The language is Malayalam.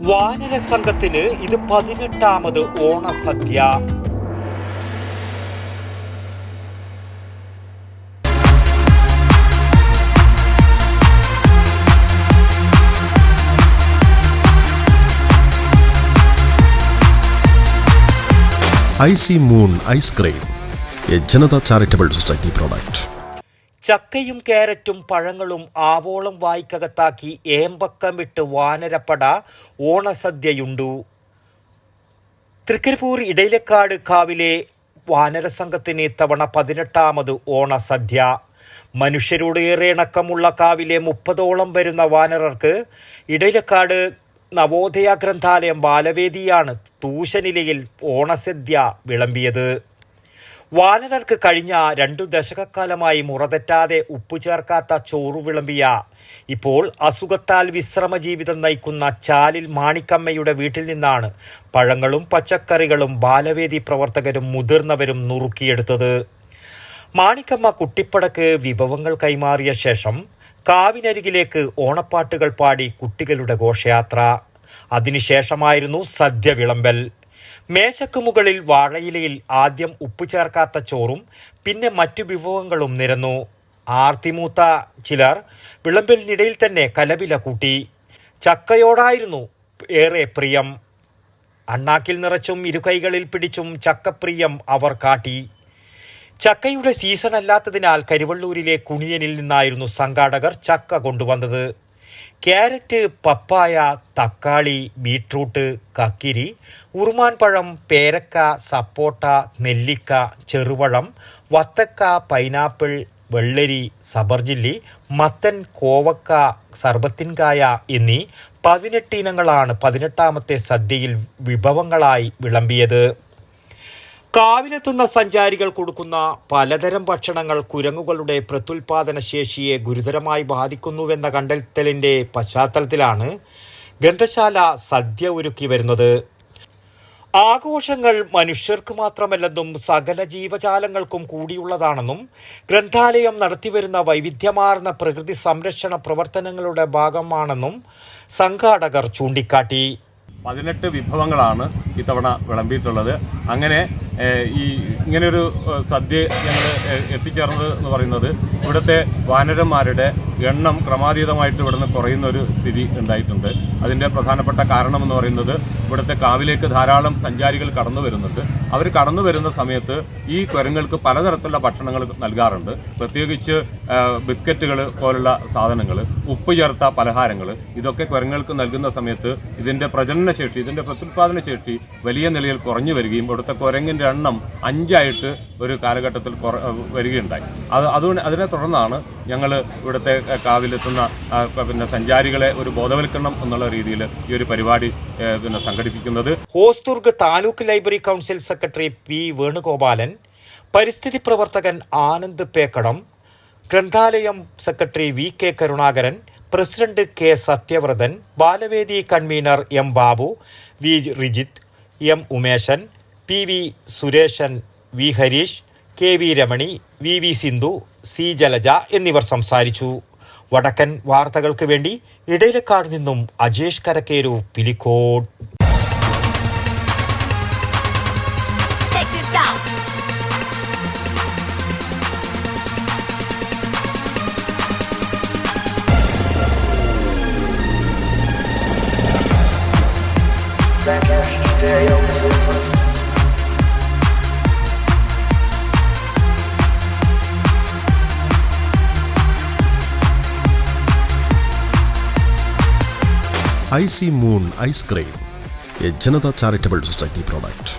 വാനര സംഘത്തിന് ഇത് 18ാമത് ഓണസദ്യ. Icy moon ice cream, a Janata charitable society product. ചക്കയും ക്യാരറ്റും പഴങ്ങളും ആവോളം വായ്ക്കകത്താക്കി ഏമ്പക്കമിട്ട് വാനരപ്പട ഓണസദ്യയുണ്ടു. തൃക്കരിപ്പൂർ ഇടയിലക്കാട് കാവിലെ വാനരസംഘത്തിന് ഇത്തവണ 18ാമത് ഓണസദ്യ. മനുഷ്യരോട് ഏറെ ഇണക്കമുള്ള കാവിലെ 30ഓളം വരുന്ന വാനരർക്ക് ഇടയിലക്കാട് നവോദയ ഗ്രന്ഥാലയം ബാലവേദിയാണ് തൂശനിലയിൽ ഓണസദ്യ വിളമ്പിയത്. വാനരർക്ക് കഴിഞ്ഞ 2 ദശകക്കാലമായി മുറതെറ്റാതെ ഉപ്പു ചേർക്കാത്ത ചോറു വിളമ്പിയ ഇപ്പോൾ അസുഖത്താൽ വിശ്രമ ജീവിതം നയിക്കുന്ന ചാലിൽ മാണിക്കമ്മയുടെ വീട്ടിൽ നിന്നാണ് പഴങ്ങളും പച്ചക്കറികളും ബാലവേദി പ്രവർത്തകരും മുതിർന്നവരും നുറുക്കിയെടുത്തത്. മാണിക്കമ്മ കുട്ടിപ്പടക്ക് വിഭവങ്ങൾ കൈമാറിയ ശേഷം കാവിനരികിലേക്ക് ഓണപ്പാട്ടുകൾ പാടി കുട്ടികളുടെ ഘോഷയാത്ര. അതിനുശേഷമായിരുന്നു സദ്യ വിളമ്പൽ. മേശക്ക് മുകളിൽ വാഴയിലയിൽ ആദ്യം ഉപ്പ് ചേർക്കാത്ത ചോറും പിന്നെ മറ്റു വിഭവങ്ങളും നിരന്നു. ആർത്തിമൂത്ത ചിലർ വിളമ്പലിനിടയിൽ തന്നെ കലപില കൂട്ടി. ചക്കയോടായിരുന്നു ഏറെ പ്രിയം. അണ്ണാക്കിൽ നിറച്ചും ഇരുകൈകളിൽ പിടിച്ചും ചക്കപ്രിയം അവർ കാട്ടി. ചക്കയുടെ സീസൺ അല്ലാത്തതിനാൽ കരിവള്ളൂരിലെ കുണിയനിൽ നിന്നായിരുന്നു സംഘാടകർ ചക്ക കൊണ്ടുവന്നത്. ക്യാരറ്റ്, പപ്പായ, തക്കാളി, ബീട്രൂട്ട്, കക്കിരി, ഉറുമാൻപഴം, പേരക്ക, സപ്പോട്ട, നെല്ലിക്ക, ചെറുപഴം, വത്തക്ക, പൈനാപ്പിൾ, വെള്ളരി, സബർജില്ലി, മത്തൻ, കോവക്ക, സർബത്തിൻകായ എന്നീ 18 ഇനങ്ങളാണ് 18ാമത്തെ സദ്യയിൽ വിഭവങ്ങളായി വിളമ്പിയത്. കാവിലെത്തുന്ന സഞ്ചാരികൾ കൊടുക്കുന്ന പലതരം ഭക്ഷണങ്ങൾ കുരങ്ങുകളുടെ പ്രത്യുൽപാദന ശേഷിയെ ഗുരുതരമായി ബാധിക്കുന്നുവെന്ന കണ്ടെത്തലിന്റെ പശ്ചാത്തലത്തിലാണ് ഗ്രന്ഥശാല സദ്യ ഒരുക്കി വരുന്നത്. ആഘോഷങ്ങൾ മനുഷ്യർക്ക് മാത്രമല്ലെന്നും സകല ജീവജാലങ്ങൾക്കും കൂടിയുള്ളതാണെന്നും ഗ്രന്ഥാലയം നടത്തിവരുന്ന വൈവിധ്യമാർന്ന പ്രകൃതി സംരക്ഷണ പ്രവർത്തനങ്ങളുടെ ഭാഗമാണെന്നും സംഘാടകർ ചൂണ്ടിക്കാട്ടി. 18 വിഭവങ്ങളാണ് ഇത്തവണ വിളമ്പിയിട്ടുള്ളത്. അങ്ങനെ ഇങ്ങനെയൊരു സദ്യ ഞങ്ങൾ എത്തിച്ചേർന്നത് എന്ന് പറയുന്നത് ഇവിടുത്തെ വാനരന്മാരുടെ എണ്ണം ക്രമാതീതമായിട്ട് ഇവിടുന്ന് കുറയുന്ന ഒരു സ്ഥിതി ഉണ്ടായിട്ടുണ്ട്. അതിൻ്റെ പ്രധാനപ്പെട്ട കാരണം എന്ന് പറയുന്നത് ഇവിടുത്തെ കാവിലേക്ക് ധാരാളം സഞ്ചാരികൾ കടന്നു വരുന്നുണ്ട്. അവർ കടന്നു വരുന്ന സമയത്ത് ഈ കുരങ്ങൾക്ക് പലതരത്തിലുള്ള ഭക്ഷണങ്ങൾ നൽകാറുണ്ട്. പ്രത്യേകിച്ച് ബിസ്ക്കറ്റുകൾ പോലുള്ള സാധനങ്ങൾ, ഉപ്പ് ചേർത്ത പലഹാരങ്ങൾ, ഇതൊക്കെ കുരങ്ങൾക്ക് നൽകുന്ന സമയത്ത് ഇതിൻ്റെ പ്രജനനശേഷി, ഇതിൻ്റെ പ്രത്യുൽപാദന ശേഷി വലിയ നിലയിൽ കുറഞ്ഞു വരികയും ഇവിടുത്തെ കുരങ്ങിൻ്റെ എണ്ണം 5 ഒരു കാലഘട്ടത്തിൽ വരികയുണ്ടായി. അതുകൊണ്ട് അതിനെ തുടർന്നാണ് ഞങ്ങൾ ഇവിടുത്തെ കാവിലെത്തുന്ന സഞ്ചാരികളെ ഒരു ബോധവൽക്കരണം എന്നുള്ള രീതിയിൽ ഈ ഒരു പരിപാടി സംഘടിപ്പിക്കുന്നത്. Hosdurg taluk library council secretary P Venugopalan, പരിസ്ഥിതി പ്രവർത്തകൻ ആനന്ദ് പേക്കടം, ഗ്രന്ഥാലയം secretary V K Karunakaran, president K Sathyavrathan, Balavedi convener M Babu, V Rijith, M Umeshan, P V Sureshan, V Harish, K V Ramani, V V Sindhu, C Jalaja എന്നിവർ സംസാരിച്ചു. വടക്കൻ വാർത്തകൾക്ക് വേണ്ടി ഇടയിലക്കാട് നിന്നും Ajesh Karakkeru, Pilicode. Icy moon ice cream, a Janata charitable society product.